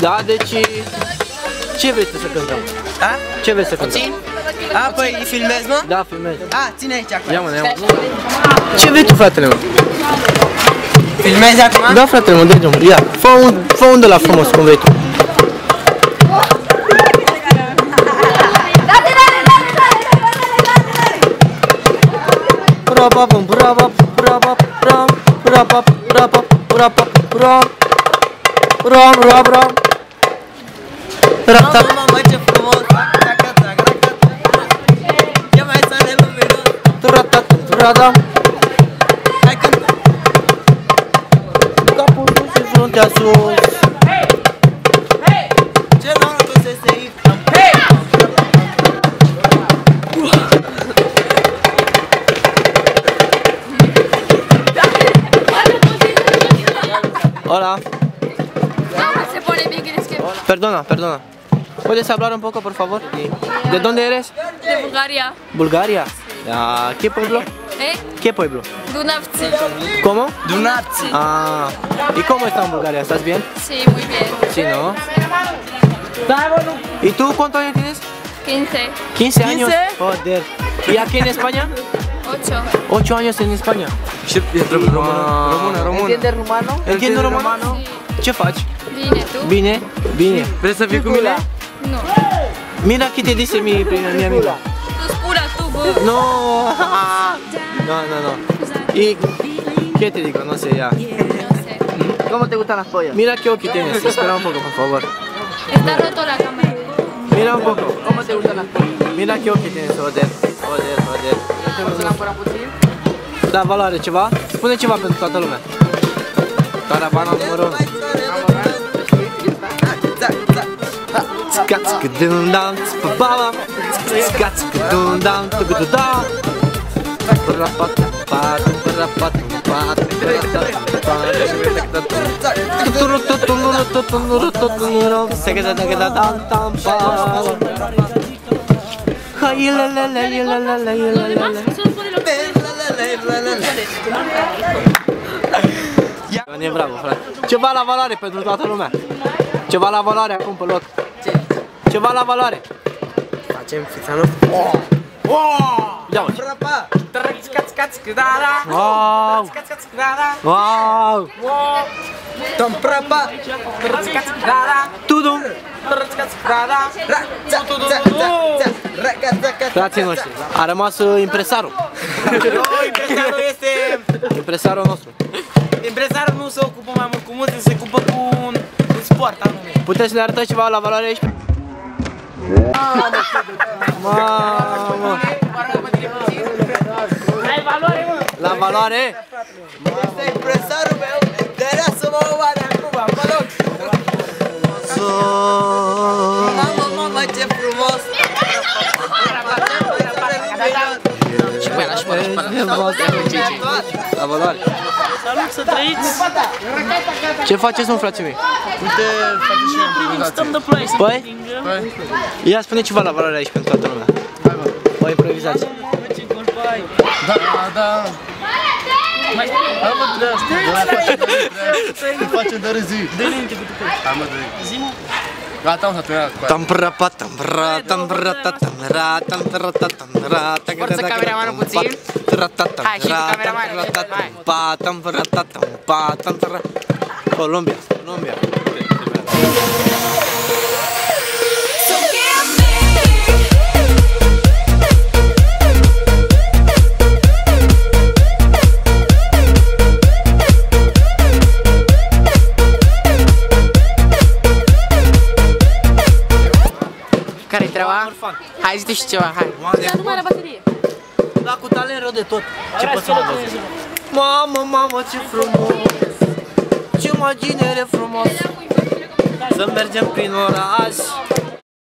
Da, deci... Ce vrei să cântăm? A? Ce vrei să cântăm? A, păi filmezi, mă? Da, filmez. A, ține aici acum. Ia mă, ia mă. Ce vrei tu, fratele meu? Filmezi acum? Da, fratele meu, dă-i drumul. Ia, fă un de la frumos, cum vrei tu. Mamă, ce frumos! Ce mai să ne luminos! Hai cântă! Capul sus și fruntea sus. Ce noroc că se săi! Hola. Se pone bien que eres que... Perdona, perdona. ¿Puedes hablar un poco, por favor? ¿De dónde eres? De Bulgaria. Bulgaria. Ah, ¿qué pueblo? ¿Eh? ¿Qué pueblo? Dunavci. ¿Cómo? Dunavci! Ah, ¿y cómo está en Bulgaria? ¿Estás bien? Sí, muy bien. Sí, ¿no? ¿Y tú cuántos años tienes? 15. 15 años. Joder. ¿Y aquí en España? 8. 8 años en España. Română. ¿Entiendes rumano? ¿Entiendes romano? Ce faci? Bine, tu? Bine, bine. Vrei să fii cu mine? Nu. Mira qué te dice mi amiga. Tu spura tu, bă. No. No. ¿Y qué te digo? No sé ya. No sé. ¿Cómo te gustan las pollas? Mira qué ojo tienes. Espera un poco, por favor. Está roto la cámara. Mira un poco. ¿Cómo te gustan las pollas? Mira qué ochi tienes. Joder. ¿Te la fuera puțin? Da, valoare ceva? Spune ceva pentru toată lumea. Caravana numărul 1. E bravo, frate. Ceva la valoare pentru toată lumea. Ceva la valoare acum pe loc. Ceva la valoare. Facem fița noastră. Ia uite. Wow! Wow! Tom prapa. Tudum! Frații noștri, a rămas impresarul. Impresarul este... Impresarul nostru. Impresarul nu se ocupă mai mult cu muzică, se ocupă cu un sport anume. Puteți să ne arătați ceva la valoare aici? Mamă! La valoare? Este impresarul meu, de rea să mă omoare acum, mă rog. Mamă, ce frumos! La valoare. Salut, să trăiți! Ce faceți, mă, frații mei? Uite, face și eu improvizație. Stăm de play, să Păi? împingem. Ia spune ceva la valoare aici pentru toată lumea. O improvizație. Da. Mai Hai mă, de asta. Îi facem de râzi. dă-i înainte cu tu. Hai mă, de Zi-mă. Gata, am să terminat cu aia. Forță, cameramanul, puțin. Hai, și tu, cameraman. Colombia. Care-i treaba? Hai, zi-te și ceva, hai. Dar nu mai la baterie. Da, cu talent rău de tot. Ce poți să mă văzut? Mamă, ce frumos! Ce imaginere frumos! Să mergem prin oraș